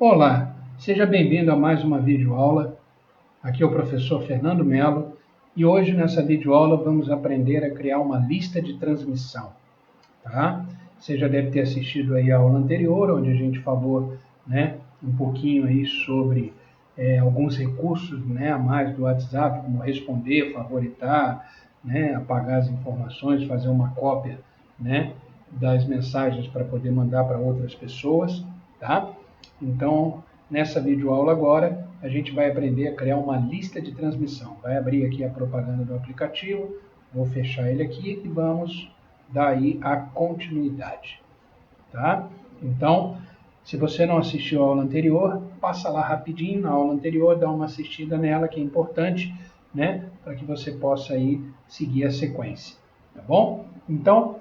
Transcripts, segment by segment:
Olá, seja bem-vindo a mais uma videoaula. Aqui é o professor Fernando Melo e hoje nessa videoaula vamos aprender a criar uma lista de transmissão. Tá? Você já deve ter assistido aí a aula anterior, onde a gente falou um pouquinho aí sobre alguns recursos a mais do WhatsApp, como responder, favoritar, apagar as informações, fazer uma cópia das mensagens para poder mandar para outras pessoas. Tá? Então, nessa videoaula agora, a gente vai aprender a criar uma lista de transmissão. Vai abrir aqui a propaganda do aplicativo, vou fechar ele aqui e vamos dar aí a continuidade. Tá? Então, se você não assistiu a aula anterior, passa lá rapidinho na aula anterior, dá uma assistida nela, que é importante, para que você possa aí seguir a sequência. Tá bom? Então,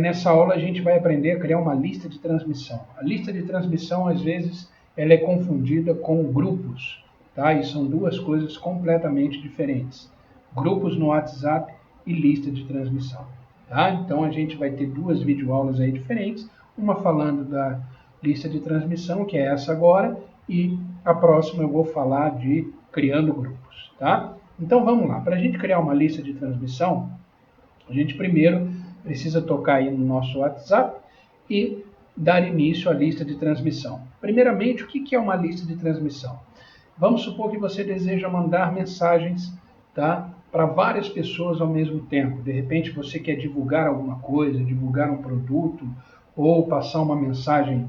nessa aula a gente vai aprender a criar uma lista de transmissão. A lista de transmissão, às vezes, ela é confundida com grupos, tá? E são duas coisas completamente diferentes. Grupos no WhatsApp e lista de transmissão, tá? Então, a gente vai ter duas videoaulas aí diferentes, uma falando da lista de transmissão, que é essa agora, e a próxima eu vou falar de criando grupos, tá? Então, vamos lá. Para a gente criar uma lista de transmissão, a gente primeiro precisa tocar aí no nosso WhatsApp e dar início à lista de transmissão. Primeiramente, o que é uma lista de transmissão? Vamos supor que você deseja mandar mensagens, tá, para várias pessoas ao mesmo tempo. De repente você quer divulgar alguma coisa, divulgar um produto, ou passar uma mensagem,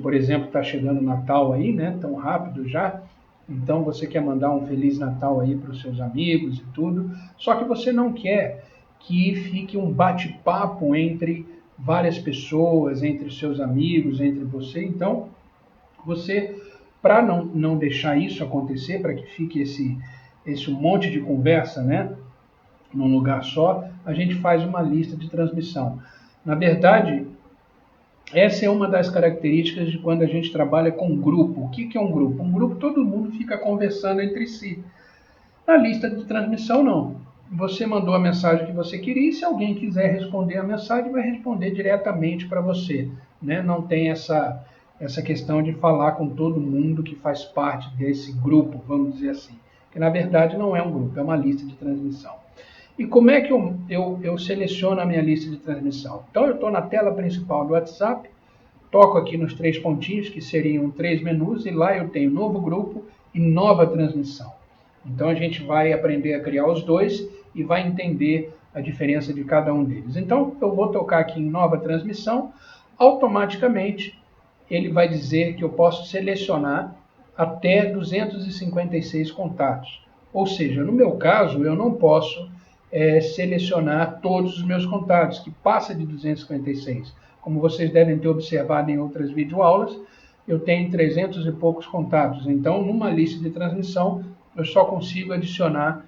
por exemplo, está chegando o Natal aí, tão rápido já. Então você quer mandar um Feliz Natal aí para os seus amigos e tudo, só que você não quer que fique um bate-papo entre várias pessoas, entre os seus amigos, entre você. Então, você, para não deixar isso acontecer, para que fique esse monte de conversa, num lugar só, a gente faz uma lista de transmissão. Na verdade, essa é uma das características de quando a gente trabalha com grupo. O que é um grupo? Um grupo, todo mundo fica conversando entre si. Na lista de transmissão, não. Você mandou a mensagem que você queria e se alguém quiser responder a mensagem, vai responder diretamente para você. Não tem essa questão de falar com todo mundo que faz parte desse grupo, vamos dizer assim. Que na verdade não é um grupo, é uma lista de transmissão. E como é que eu seleciono a minha lista de transmissão? Então eu estou na tela principal do WhatsApp, toco aqui nos três pontinhos, que seriam 3 menus, e lá eu tenho novo grupo e nova transmissão. Então a gente vai aprender a criar os dois e vai entender a diferença de cada um deles. Então eu vou tocar aqui em nova transmissão, automaticamente ele vai dizer que eu posso selecionar até 256 contatos. Ou seja, no meu caso eu não posso selecionar todos os meus contatos, que passa de 256. Como vocês devem ter observado em outras videoaulas, eu tenho 300 e poucos contatos. Então, numa lista de transmissão, eu só consigo adicionar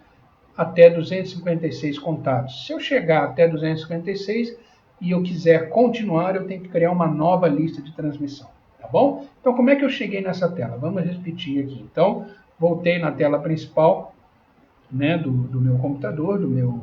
até 256 contatos. Se eu chegar até 256 e eu quiser continuar, eu tenho que criar uma nova lista de transmissão, tá bom? Então, como é que eu cheguei nessa tela? Vamos repetir aqui. Então, voltei na tela principal do meu computador, do meu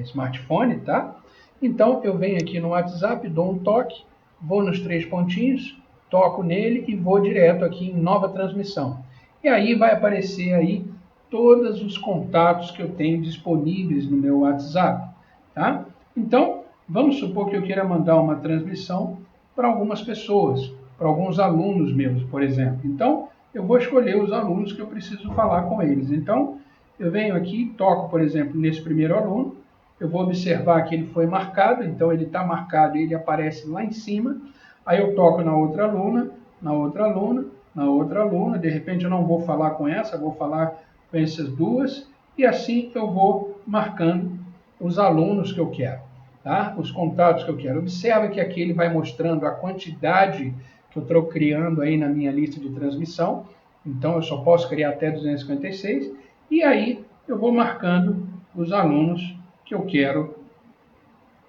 smartphone, tá? Então, eu venho aqui no WhatsApp, dou um toque, vou nos três pontinhos, toco nele e vou direto aqui em nova transmissão. E aí vai aparecer aí todos os contatos que eu tenho disponíveis no meu WhatsApp, tá? Então, vamos supor que eu queira mandar uma transmissão para algumas pessoas, para alguns alunos meus, por exemplo. Então, eu vou escolher os alunos que eu preciso falar com eles. Então, eu venho aqui, toco, por exemplo, nesse primeiro aluno, eu vou observar que ele foi marcado, então ele está marcado e ele aparece lá em cima. Aí eu toco na outra aluna, na outra aluna, na outra aluna, de repente eu não vou falar com essa, vou falar com essas duas, e assim eu vou marcando os alunos que eu quero, tá? Os contatos que eu quero. Observa que aqui ele vai mostrando a quantidade que eu estou criando aí na minha lista de transmissão, então eu só posso criar até 256, e aí eu vou marcando os alunos que eu quero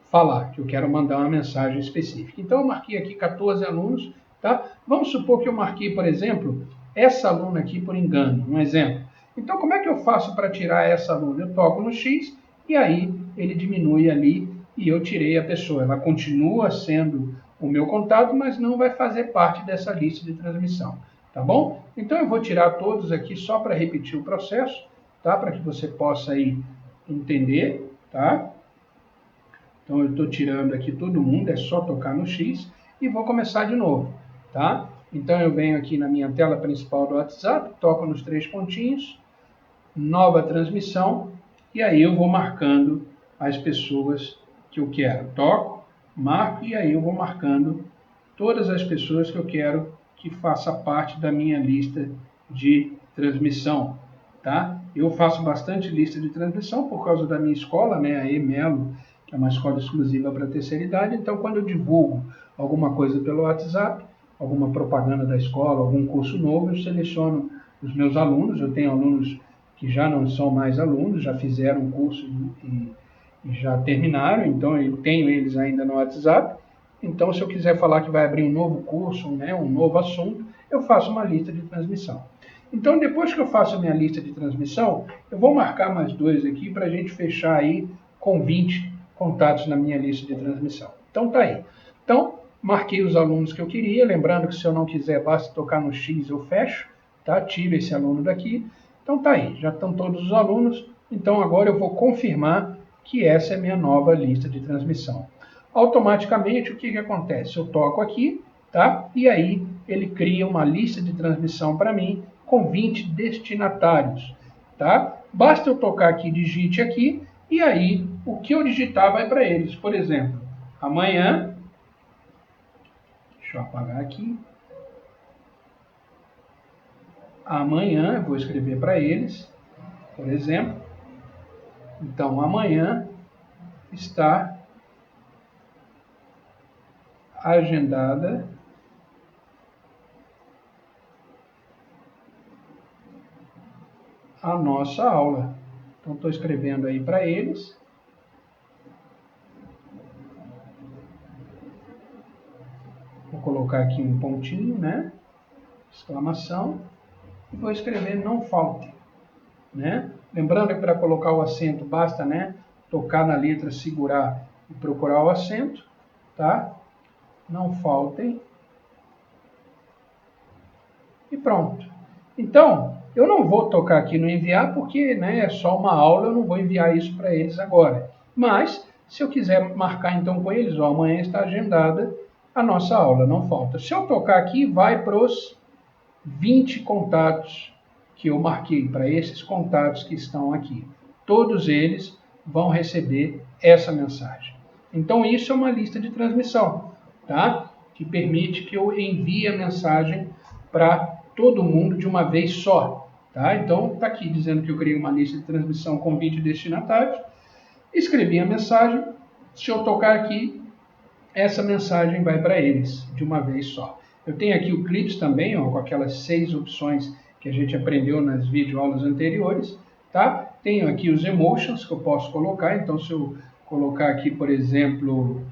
falar, que eu quero mandar uma mensagem específica. Então eu marquei aqui 14 alunos, tá? Vamos supor que eu marquei, por exemplo, essa aluna aqui por engano, um exemplo. Então como é que eu faço para tirar essa aluna? Eu toco no X e aí ele diminui ali e eu tirei a pessoa. Ela continua sendo o meu contato, mas não vai fazer parte dessa lista de transmissão, tá bom? Então eu vou tirar todos aqui só para repetir o processo, tá? Para que você possa aí entender, tá? Então eu estou tirando aqui todo mundo, é só tocar no X e vou começar de novo, tá? Então eu venho aqui na minha tela principal do WhatsApp, toco nos 3 pontinhos, nova transmissão, e aí eu vou marcando as pessoas que eu quero. Toco, marco e aí eu vou marcando todas as pessoas que eu quero que faça parte da minha lista de transmissão, tá? Eu faço bastante lista de transmissão por causa da minha escola, né, a EMELO, que é uma escola exclusiva para a terceira idade. Então, quando eu divulgo alguma coisa pelo WhatsApp, alguma propaganda da escola, algum curso novo, eu seleciono os meus alunos. Eu tenho alunos que já não são mais alunos, já fizeram o curso e já terminaram, então eu tenho eles ainda no WhatsApp. Então, se eu quiser falar que vai abrir um novo curso, né, um novo assunto, eu faço uma lista de transmissão. Então, depois que eu faço a minha lista de transmissão, eu vou marcar mais 2 aqui para a gente fechar aí com 20 contatos na minha lista de transmissão. Então, tá aí. Então, marquei os alunos que eu queria, lembrando que se eu não quiser, basta tocar no X, eu fecho, tá? Tiro esse aluno daqui. Então, tá aí, já estão todos os alunos. Então, agora eu vou confirmar que essa é a minha nova lista de transmissão. Automaticamente, o que acontece? Eu toco aqui, tá? E aí ele cria uma lista de transmissão para mim com 20 destinatários, tá? Basta eu tocar aqui, digite aqui, e aí o que eu digitar vai para eles. Por exemplo, amanhã, deixa eu apagar aqui, amanhã eu vou escrever para eles, por exemplo, então amanhã está agendada a nossa aula. Então, estou escrevendo aí para eles. Vou colocar aqui um pontinho, né? Exclamação. E vou escrever não falte, né? Lembrando que para colocar o acento basta, né, tocar na letra, segurar e procurar o acento, tá? Não faltem. E pronto. Então, eu não vou tocar aqui no enviar porque, né, é só uma aula, eu não vou enviar isso para eles agora. Mas, se eu quiser marcar então com eles, ó, amanhã está agendada a nossa aula, não falta. Se eu tocar aqui, vai para os 20 contatos que eu marquei, para esses contatos que estão aqui. Todos eles vão receber essa mensagem. Então, isso é uma lista de transmissão, tá? Que permite que eu envie a mensagem para todo mundo de uma vez só, tá? Então, está aqui dizendo que eu criei uma lista de transmissão com 20 destinatários, escrevi a mensagem, se eu tocar aqui, essa mensagem vai para eles de uma vez só. Eu tenho aqui o Clips também, ó, com aquelas 6 opções que a gente aprendeu nas videoaulas anteriores, tá? Tenho aqui os emotions que eu posso colocar, então se eu colocar aqui, por exemplo,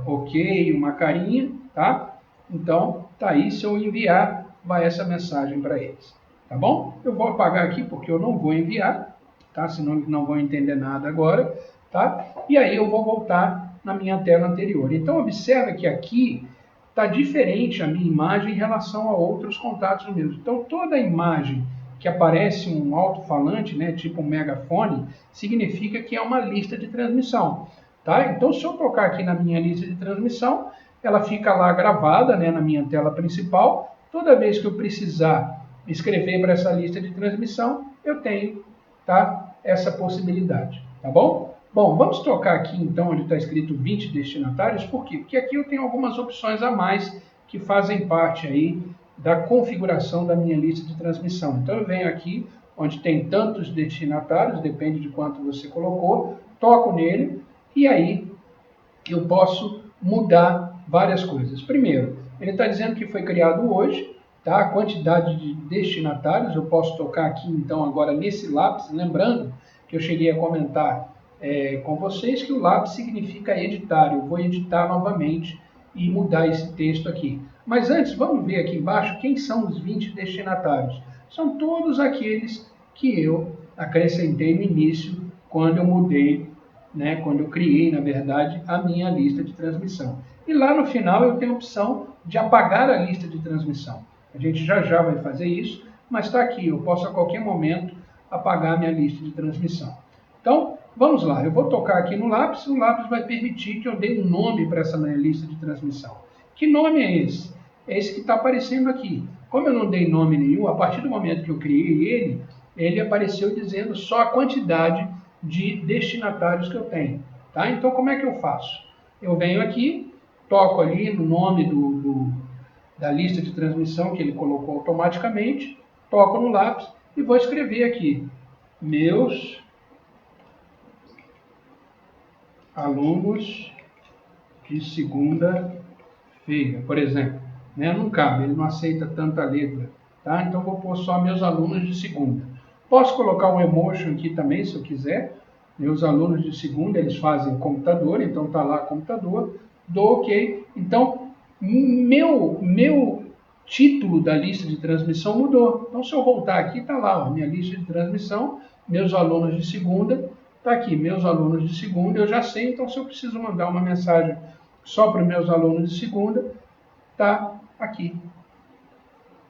ok, uma carinha, tá? Então, tá aí, se eu enviar, vai essa mensagem para eles, tá bom? Eu vou apagar aqui porque eu não vou enviar, tá? Senão eles não vão entender nada agora, tá? E aí eu vou voltar na minha tela anterior. Então, observa que aqui está diferente a minha imagem em relação a outros contatos meus. Então, toda imagem que aparece um alto-falante, né, tipo um megafone, significa que é uma lista de transmissão. Tá? Então, se eu tocar aqui na minha lista de transmissão, ela fica lá gravada, né, na minha tela principal. Toda vez que eu precisar escrever para essa lista de transmissão, eu tenho, tá, essa possibilidade. Tá bom? Bom, vamos tocar aqui então onde está escrito 20 destinatários. Por quê? Porque aqui eu tenho algumas opções a mais que fazem parte aí da configuração da minha lista de transmissão. Então eu venho aqui onde tem tantos destinatários, depende de quanto você colocou, toco nele e aí eu posso mudar várias coisas. Primeiro, ele está dizendo que foi criado hoje, tá? A quantidade de destinatários, eu posso tocar aqui então agora nesse lápis, lembrando que eu cheguei a comentar com vocês que o lápis significa editar. Eu vou editar novamente e mudar esse texto aqui. Mas antes, vamos ver aqui embaixo quem são os 20 destinatários. São todos aqueles que eu acrescentei no início, quando eu mudei né, quando eu criei, na verdade, a minha lista de transmissão. E lá no final eu tenho a opção de apagar a lista de transmissão. A gente já vai fazer isso, mas está aqui, eu posso a qualquer momento apagar a minha lista de transmissão. Então, vamos lá, eu vou tocar aqui no lápis, o lápis vai permitir que eu dê um nome para essa minha lista de transmissão. Que nome é esse? É esse que está aparecendo aqui. Como eu não dei nome nenhum, a partir do momento que eu criei ele apareceu dizendo só a quantidade de destinatários que eu tenho. Tá? Então, como é que eu faço? Eu venho aqui, toco ali no nome da lista de transmissão que ele colocou automaticamente, toco no lápis e vou escrever aqui, meus alunos de segunda-feira, por exemplo. Né? Não cabe, ele não aceita tanta letra. Tá? Então, vou pôr só meus alunos de segunda. Posso colocar um emotion aqui também, se eu quiser. Meus alunos de segunda, eles fazem computador, então está lá computador. Dou OK. Então, meu título da lista de transmissão mudou. Então, se eu voltar aqui, está lá, ó, minha lista de transmissão, meus alunos de segunda, está aqui, meus alunos de segunda, eu já sei, então se eu preciso mandar uma mensagem só para meus alunos de segunda, está aqui.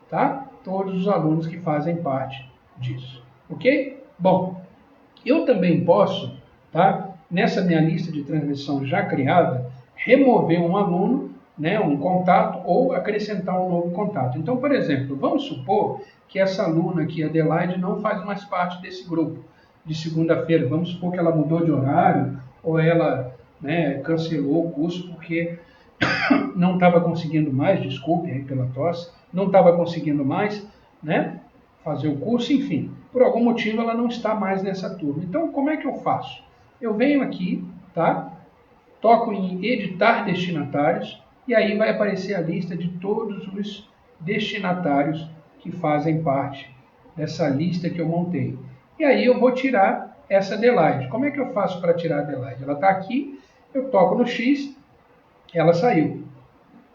Tá? Todos os alunos que fazem parte disso. Ok? Bom, eu também posso, tá, nessa minha lista de transmissão já criada, remover um aluno, né, um contato, ou acrescentar um novo contato. Então, por exemplo, vamos supor que essa aluna aqui, Adelaide, não faz mais parte desse grupo de segunda-feira. Vamos supor que ela mudou de horário, ou ela, né, cancelou o curso porque não estava conseguindo mais, desculpe aí pela tosse, não estava conseguindo mais, né, fazer o curso, enfim, por algum motivo ela não está mais nessa turma. Então, como é que eu faço? Eu venho aqui, tá? Toco em editar destinatários e aí vai aparecer a lista de todos os destinatários que fazem parte dessa lista que eu montei. E aí eu vou tirar essa Adelaide. Como é que eu faço para tirar a Adelaide? Ela está aqui, eu toco no X, ela saiu.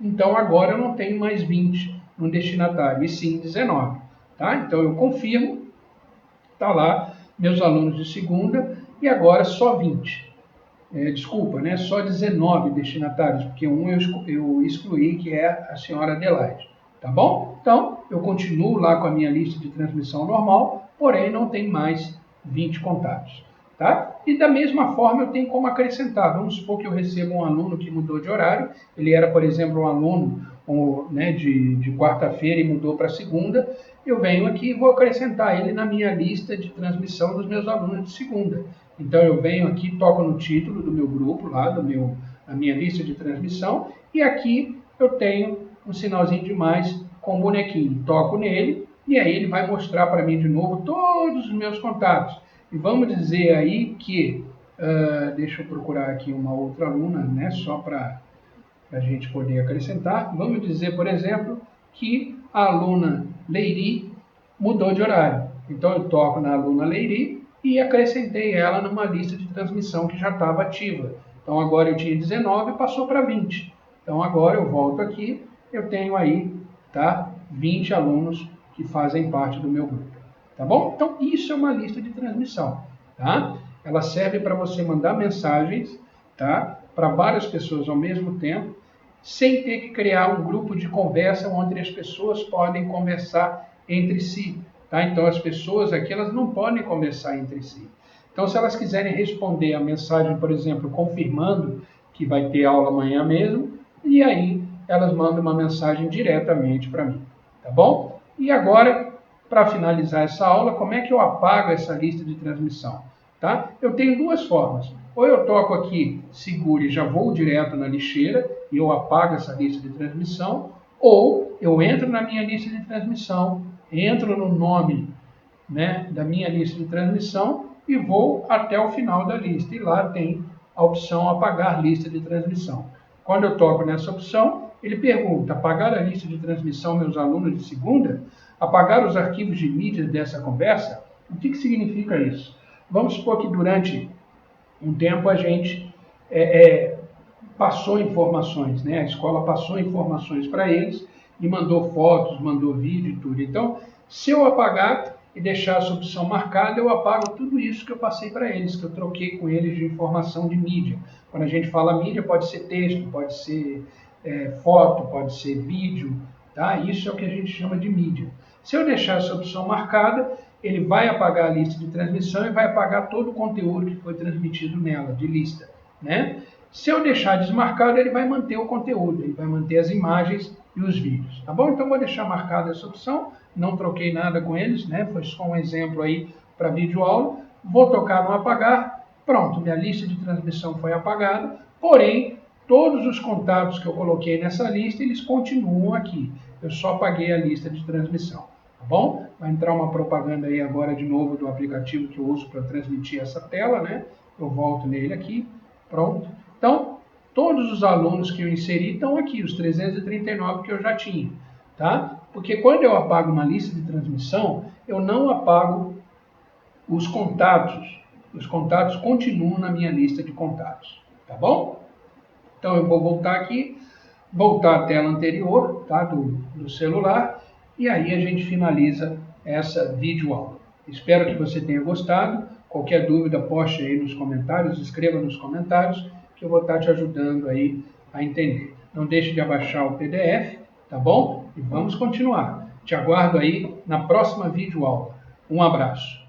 Então agora eu não tenho mais 20 no destinatário, e sim 19. Tá? Então eu confirmo, está lá, meus alunos de segunda, e agora só 20. Desculpa, né? Só 19 destinatários, porque um eu excluí, que é a senhora Adelaide. Tá bom? Então, eu continuo lá com a minha lista de transmissão normal, porém não tem mais 20 contatos. Tá? E da mesma forma eu tenho como acrescentar. Vamos supor que eu recebo um aluno que mudou de horário, ele era, por exemplo, um aluno né, de quarta-feira e mudou para segunda, eu venho aqui e vou acrescentar ele na minha lista de transmissão dos meus alunos de segunda. Então eu venho aqui, toco no título do meu grupo, lá da minha lista de transmissão, e aqui eu tenho um sinalzinho de mais com o bonequinho. Toco nele e aí ele vai mostrar para mim de novo todos os meus contatos. E vamos dizer aí que, deixa eu procurar aqui uma outra aluna, né, só para a gente poder acrescentar. Vamos dizer, por exemplo, que a aluna Leiri mudou de horário. Então eu toco na aluna Leiri e acrescentei ela numa lista de transmissão que já estava ativa. Então agora eu tinha 19 e passou para 20. Então agora eu volto aqui, eu tenho aí, tá, 20 alunos que fazem parte do meu grupo. Tá bom? Então isso é uma lista de transmissão. Tá? Ela serve para você mandar mensagens, tá, para várias pessoas ao mesmo tempo, sem ter que criar um grupo de conversa onde as pessoas podem conversar entre si. Tá? Então, as pessoas aqui elas não podem conversar entre si. Então, se elas quiserem responder a mensagem, por exemplo, confirmando que vai ter aula amanhã mesmo, e aí elas mandam uma mensagem diretamente para mim. Tá bom? E agora, para finalizar essa aula, como é que eu apago essa lista de transmissão? Tá? Eu tenho duas formas. Ou eu toco aqui, seguro e já vou direto na lixeira e eu apago essa lista de transmissão, ou eu entro na minha lista de transmissão, entro no nome, né, da minha lista de transmissão e vou até o final da lista. E lá tem a opção apagar lista de transmissão. Quando eu toco nessa opção, ele pergunta, apagar a lista de transmissão meus alunos de segunda? Apagar os arquivos de mídia dessa conversa? O que significa isso? Vamos supor que durante um tempo a gente passou informações, né? A escola passou informações para eles e mandou fotos, mandou vídeo e tudo. Então, se eu apagar, e deixar essa opção marcada, eu apago tudo isso que eu passei para eles, que eu troquei com eles de informação de mídia. Quando a gente fala mídia, pode ser texto, pode ser foto, pode ser vídeo, tá? Isso é o que a gente chama de mídia. Se eu deixar essa opção marcada, ele vai apagar a lista de transmissão e vai apagar todo o conteúdo que foi transmitido nela, de lista, né? Se eu deixar desmarcado, ele vai manter o conteúdo, ele vai manter as imagens e os vídeos, tá bom? Então, vou deixar marcada essa opção, não troquei nada com eles, né? Foi só um exemplo aí para videoaula. Vou tocar no apagar, pronto, minha lista de transmissão foi apagada, porém, todos os contatos que eu coloquei nessa lista, eles continuam aqui. Eu só apaguei a lista de transmissão, tá bom? Vai entrar uma propaganda aí agora de novo do aplicativo que eu uso para transmitir essa tela, né? Eu volto nele aqui, pronto. Então, todos os alunos que eu inseri estão aqui, os 339 que eu já tinha, tá? Porque quando eu apago uma lista de transmissão, eu não apago os contatos. Os contatos continuam na minha lista de contatos, tá bom? Então, eu vou voltar aqui, voltar à tela anterior, tá? do celular, e aí a gente finaliza essa videoaula. Espero que você tenha gostado. Qualquer dúvida, poste aí nos comentários, escreva nos comentários, que eu vou estar te ajudando aí a entender. Não deixe de abaixar o PDF, tá bom? E vamos continuar. Te aguardo aí na próxima videoaula. Um abraço.